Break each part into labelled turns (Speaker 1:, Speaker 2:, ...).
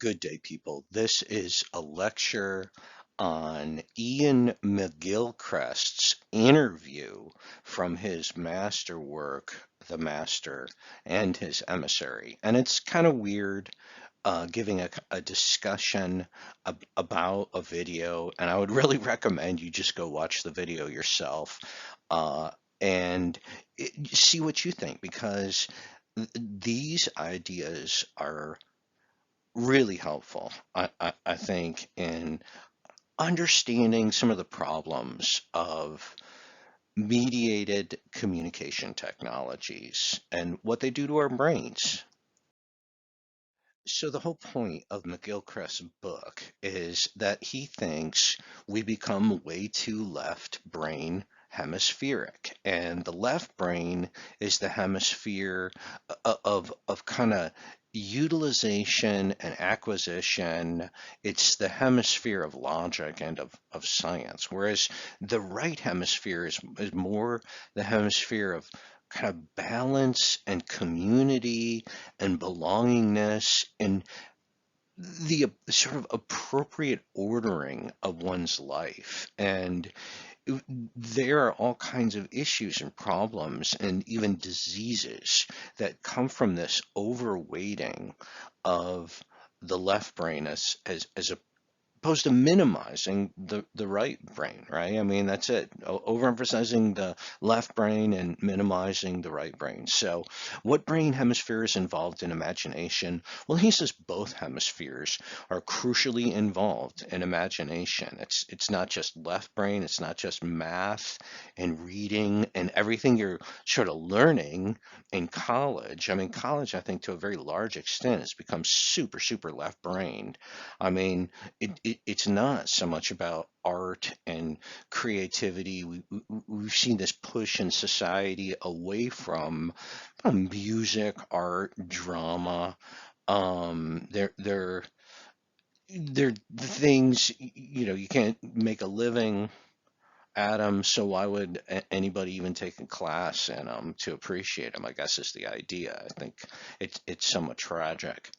Speaker 1: Good day, people. This is a lecture on Ian McGilchrest's interview from his masterwork, The Master, and his Emissary. And it's kind of weird giving a discussion about a video, and I would really recommend you just go watch the video yourself uh, and see what you think, because these ideas are really helpful, I think, in understanding some of the problems of mediated communication technologies and what they do to our brains. So the whole point of McGilchrest's book is that he thinks we become way too left brain hemispheric, and the left brain is the hemisphere of kind of utilization and acquisition. It's the hemisphere of logic and of science, whereas the right hemisphere is more the hemisphere of kind of balance and community and belongingness and the sort of appropriate ordering of one's life. And there are all kinds of issues and problems and even diseases that come from this overweighting of the left brain as opposed to minimizing the right brain, right? I mean, that's it. Overemphasizing the left brain and minimizing the right brain. So, what brain hemisphere is involved in imagination? Well, he says both hemispheres are crucially involved in imagination. It's not just left brain, it's not just math and reading and everything you're sort of learning in college. I mean, college, I think, to a very large extent, has become super left brained. I mean, it's not so much about art and creativity. We've seen this push in society away from music, art, drama. They're the things, you can't make a living at them, so why would anybody even take a class in them to appreciate them? I guess is the idea. I think it's somewhat tragic.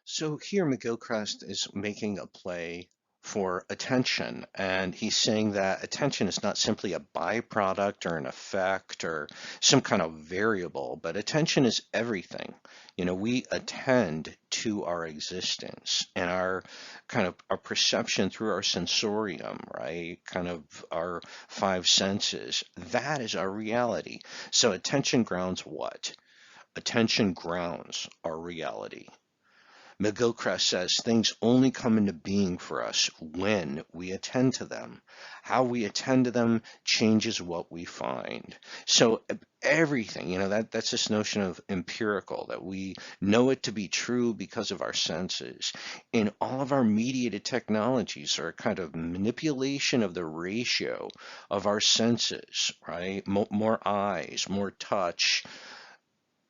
Speaker 1: So here McGilchrist is making a play for attention, and he's saying that attention is not simply a byproduct or an effect or some kind of variable, but attention is everything. We attend to our existence and our kind of our perception through our sensorium, right? Kind of our five senses. That is our reality. So attention grounds what? Attention grounds our reality. McGilchrist says things only come into being for us when we attend to them. How we attend to them changes what we find. So everything, that's this notion of empirical, that we know it to be true because of our senses. And all of our mediated technologies are a kind of manipulation of the ratio of our senses, right? More eyes, more touch,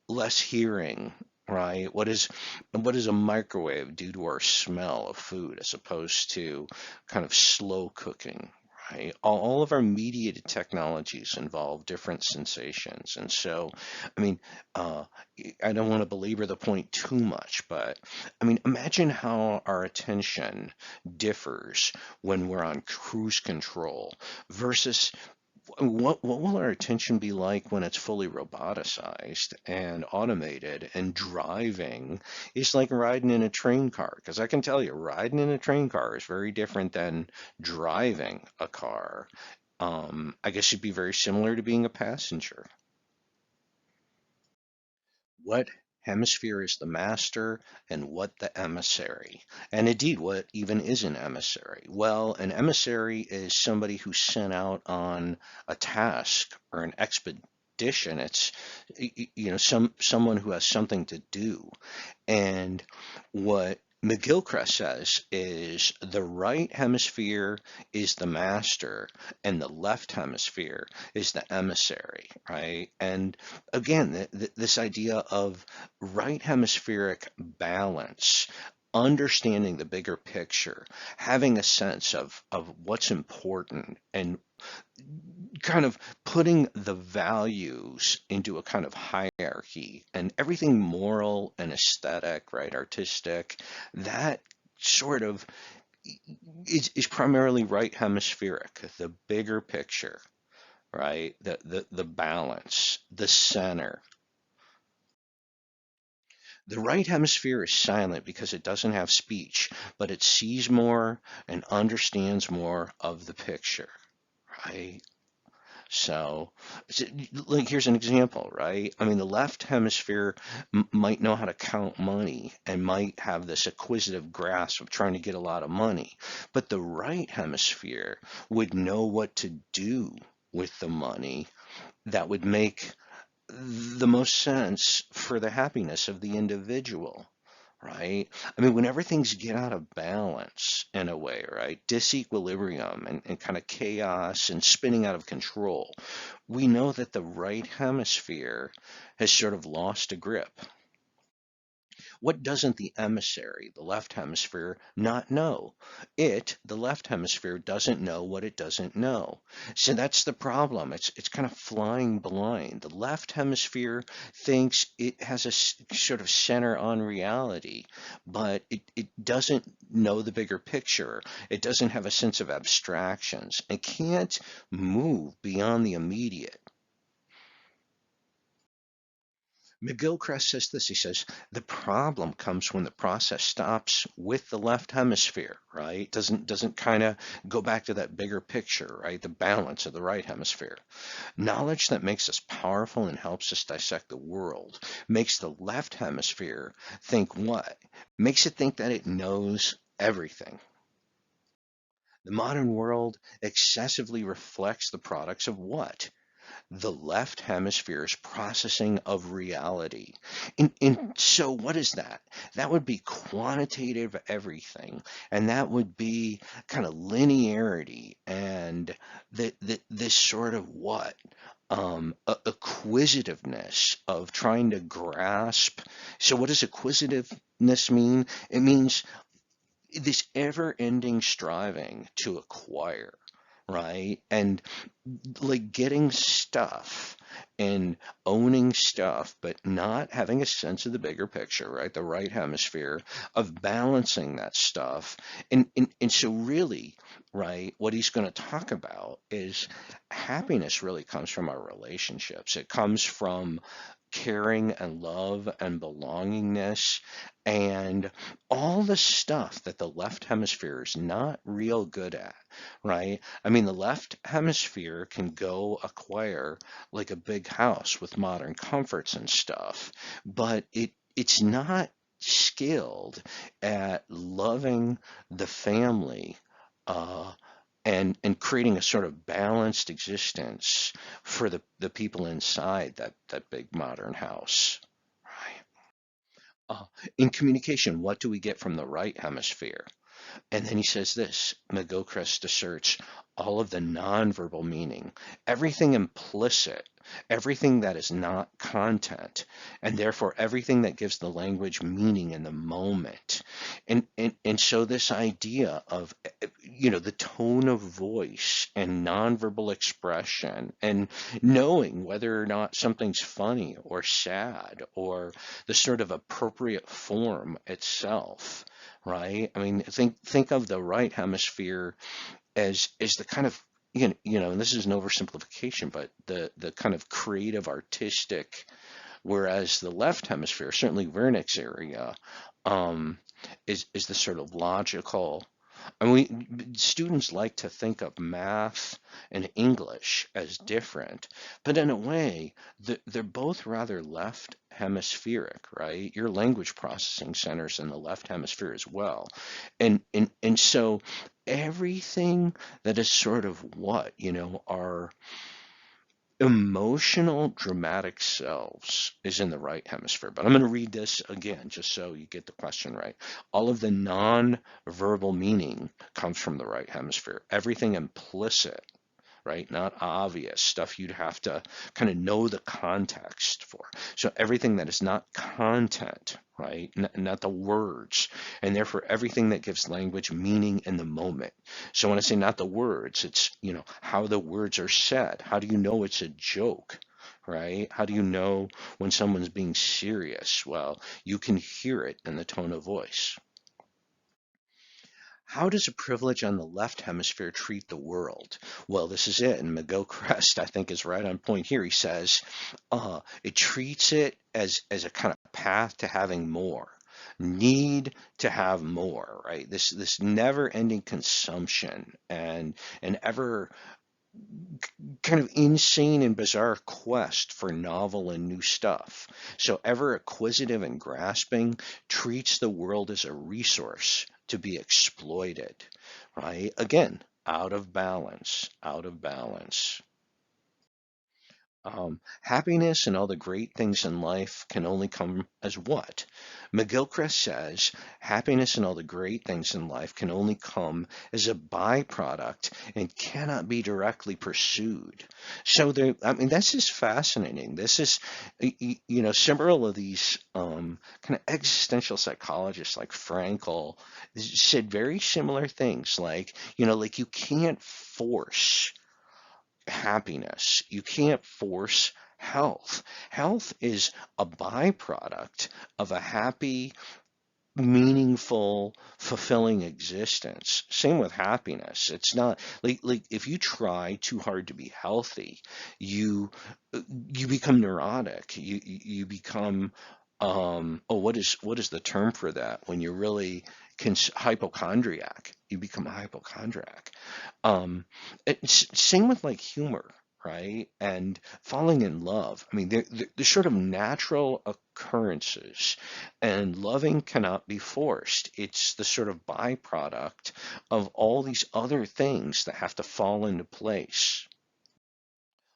Speaker 1: less hearing, right? What does a microwave do to our smell of food as opposed to kind of slow cooking, right? All of our mediated technologies involve different sensations. And so, I mean, uh, I don't want to belabor the point too much, but I mean, imagine how our attention differs when we're on cruise control versus what will our attention be like when it's fully roboticized and automated, and driving is like riding in a train car? Because I can tell you, riding in a train car is very different than driving a car. I guess it'd be very similar to being a passenger. What hemisphere is the master and what the emissary? And indeed, what even is an emissary? Well, an emissary is somebody who's sent out on a task or an expedition. It's someone who has something to do. And what McGilchrist says is the right hemisphere is the master and the left hemisphere is the emissary, right? And again, this idea of right hemispheric balance, understanding the bigger picture, having a sense of what's important and kind of putting the values into a kind of hierarchy, and everything moral and aesthetic, right, artistic, that sort of is primarily right hemispheric, the bigger picture, right? The balance, the center. The right hemisphere is silent because it doesn't have speech, but it sees more and understands more of the picture, right? So, like, here's an example, right? I mean, the left hemisphere might know how to count money and might have this acquisitive grasp of trying to get a lot of money, but the right hemisphere would know what to do with the money that would make the most sense for the happiness of the individual, right? I mean, whenever things get out of balance in a way, right? Disequilibrium and kind of chaos and spinning out of control, we know that the right hemisphere has sort of lost a grip. What doesn't the emissary, the left hemisphere, not know? It, the left hemisphere, doesn't know what it doesn't know. So that's the problem. It's kind of flying blind. The left hemisphere thinks it has a sort of center on reality, but it doesn't know the bigger picture. It doesn't have a sense of abstractions. It can't move beyond the immediate. McGilchrest says this. He says the problem comes when the process stops with the left hemisphere, right? Doesn't kind of go back to that bigger picture, right? The balance of the right hemisphere. Knowledge that makes us powerful and helps us dissect the world makes the left hemisphere think what? Makes it think that it knows everything. The modern world excessively reflects the products of what? The left hemisphere's processing of reality. And so what is that? That would be quantitative everything, and that would be kind of linearity and this sort of what? Acquisitiveness of trying to grasp. So what does acquisitiveness mean? It means this ever-ending striving to acquire, right? And like getting stuff and owning stuff, but not having a sense of the bigger picture, right? The right hemisphere of balancing that stuff. And so really, right, what he's going to talk about is happiness really comes from our relationships. It comes from caring and love and belongingness and all the stuff that the left hemisphere is not real good at, right? I mean, the left hemisphere can go acquire like a big house with modern comforts and stuff, but it's not skilled at loving the family uh, and creating a sort of balanced existence for the people inside that big modern house. Right. Uh, in communication, what do we get from the right hemisphere? And then he says this, McGilchrest asserts all of the nonverbal meaning, everything implicit, everything that is not content, and therefore everything that gives the language meaning in the moment. And so this idea of, the tone of voice and nonverbal expression and knowing whether or not something's funny or sad or the sort of appropriate form itself, right? I mean, think of the right hemisphere as the kind of and this is an oversimplification, but the kind of creative, artistic, whereas the left hemisphere, certainly Wernicke's area, um, is the sort of logical. I mean, students like to think of math and English as different, but in a way, they're both rather left hemispheric, right? Your language processing centers in the left hemisphere as well. And so everything that is sort of what, our emotional dramatic selves is in the right hemisphere. But I'm going to read this again just so you get the question right. All of the non-verbal meaning comes from the right hemisphere. Everything implicit, right? Not obvious stuff you'd have to kind of know the context for. So everything that is not content, right? Not the words, and therefore everything that gives language meaning in the moment. So when I say not the words, it's, how the words are said. How do you know it's a joke? Right? How do you know when someone's being serious? Well, you can hear it in the tone of voice. How does a privilege on the left hemisphere treat the world? Well, this is it. And McGilchrest, I think, is right on point here. He says it treats it as a kind of path to having more, need to have more, right? This never-ending consumption and an ever kind of insane and bizarre quest for novel and new stuff. So ever acquisitive and grasping treats the world as a resource to be exploited, right? Again, out of balance, out of balance. Happiness and all the great things in life can only come as what? McGilchrest says happiness and all the great things in life can only come as a byproduct and cannot be directly pursued. So there, I mean, this is fascinating. This is, several of these kind of existential psychologists like Frankl said very similar things, like you can't force happiness. You can't force health. Health is a byproduct of a happy, meaningful, fulfilling existence. Same with happiness. It's not like if you try too hard to be healthy, you you become neurotic. You become what is the term for that when you're really hypochondriac? You become a hypochondriac. Um, it's same with like humor, right? And falling in love. I mean, they're sort of natural occurrences, and loving cannot be forced. It's the sort of byproduct of all these other things that have to fall into place.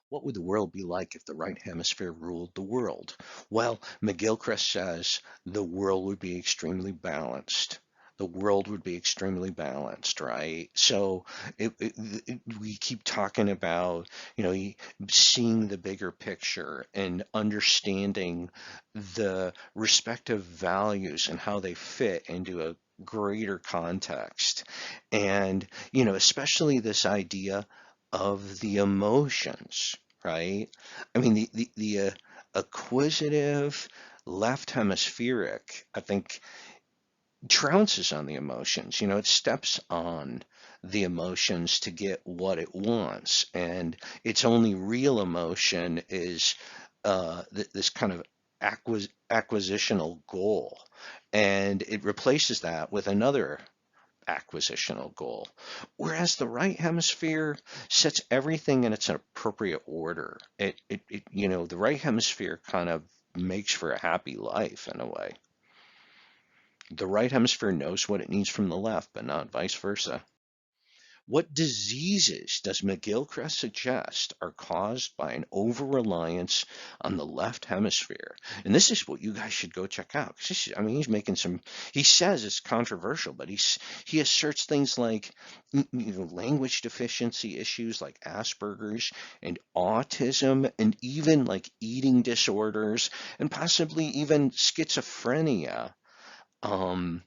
Speaker 1: What would the world be like if the right hemisphere ruled the world? Well, McGilchrist says the world would be extremely balanced. The world would be extremely balanced, right? So we keep talking about, seeing the bigger picture and understanding the respective values and how they fit into a greater context. And, especially this idea of the emotions, right? I mean, the acquisitive left hemispheric, I think, trounces on the emotions. It steps on the emotions to get what it wants, and its only real emotion is this kind of acquisitional goal, and it replaces that with another acquisitional goal. Whereas the right hemisphere sets everything in its appropriate order. The right hemisphere kind of makes for a happy life in a way. The right hemisphere knows what it needs from the left, but not vice versa. What diseases does McGilchrist suggest are caused by an over-reliance on the left hemisphere? And this is what you guys should go check out. 'Cause I mean, he's making some, he says it's controversial, but he asserts things like, language deficiency issues like Asperger's and autism, and even like eating disorders, and possibly even schizophrenia. Um,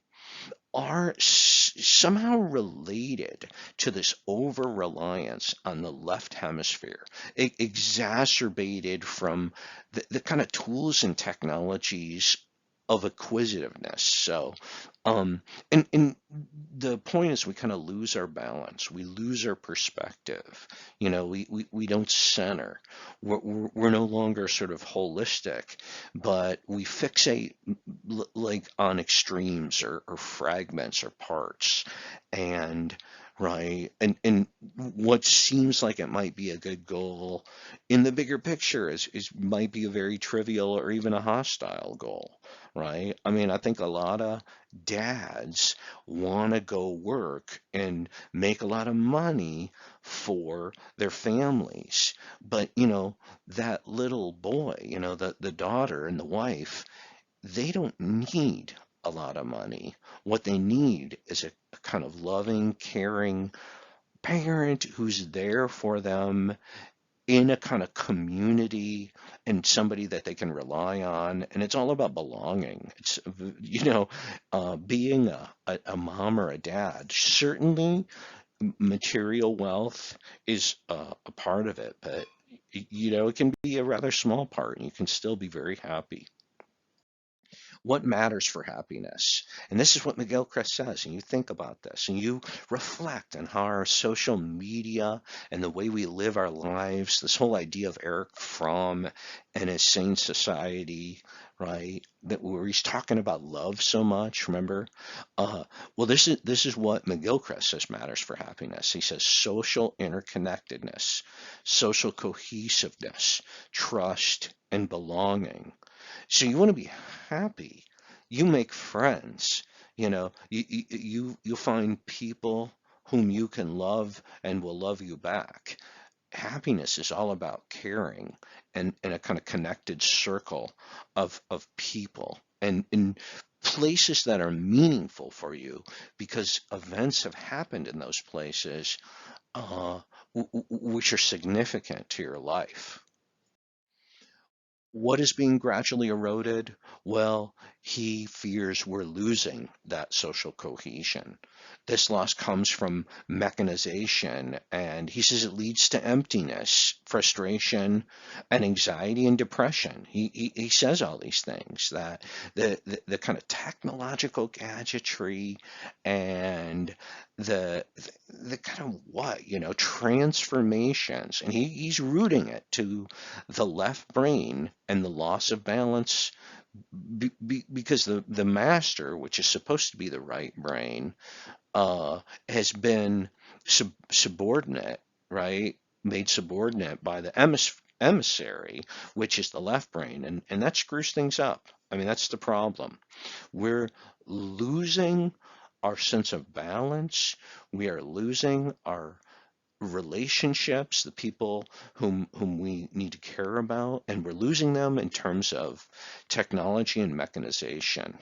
Speaker 1: are somehow related to this over reliance on the left hemisphere, exacerbated from the kind of tools and technologies of acquisitiveness. So, um, and the point is we kind of lose our balance, we lose our perspective. We don't center. We're no longer sort of holistic, but we fixate like on extremes or fragments or parts, and right, and what seems like it might be a good goal in the bigger picture is might be a very trivial or even a hostile goal, right? I mean, I think a lot of dads want to go work and make a lot of money for their families, but that little boy, the daughter and the wife, they don't need a lot of money. What they need is a kind of loving, caring parent who's there for them in a kind of community and somebody that they can rely on. And it's all about belonging. It's, being a mom or a dad. Certainly, material wealth is a part of it, but it can be a rather small part, and you can still be very happy. What matters for happiness? And this is what McGilchrest says. And you think about this and you reflect on how our social media and the way we live our lives, this whole idea of Eric Fromm and his sane society, right? That where he's talking about love so much, remember? Uh, well, this is what McGilchrest says matters for happiness. He says social interconnectedness, social cohesiveness, trust, and belonging. So you want to be happy. You make friends. You find people whom you can love and will love you back. Happiness is all about caring and in a kind of connected circle of people and in places that are meaningful for you because events have happened in those places which are significant to your life. What is being gradually eroded? Well, he fears we're losing that social cohesion. This loss comes from mechanization, and he says it leads to emptiness, frustration, and anxiety and depression. He says all these things that the kind of technological gadgetry and the kind of transformations, and he's rooting it to the left brain and the loss of balance because the master, which is supposed to be the right brain, has been subordinate, right? Made subordinate by the emissary, which is the left brain, and that screws things up. I mean, that's the problem. We're losing our sense of balance. We are losing our relationships, the people whom we need to care about, and we're losing them in terms of technology and mechanization.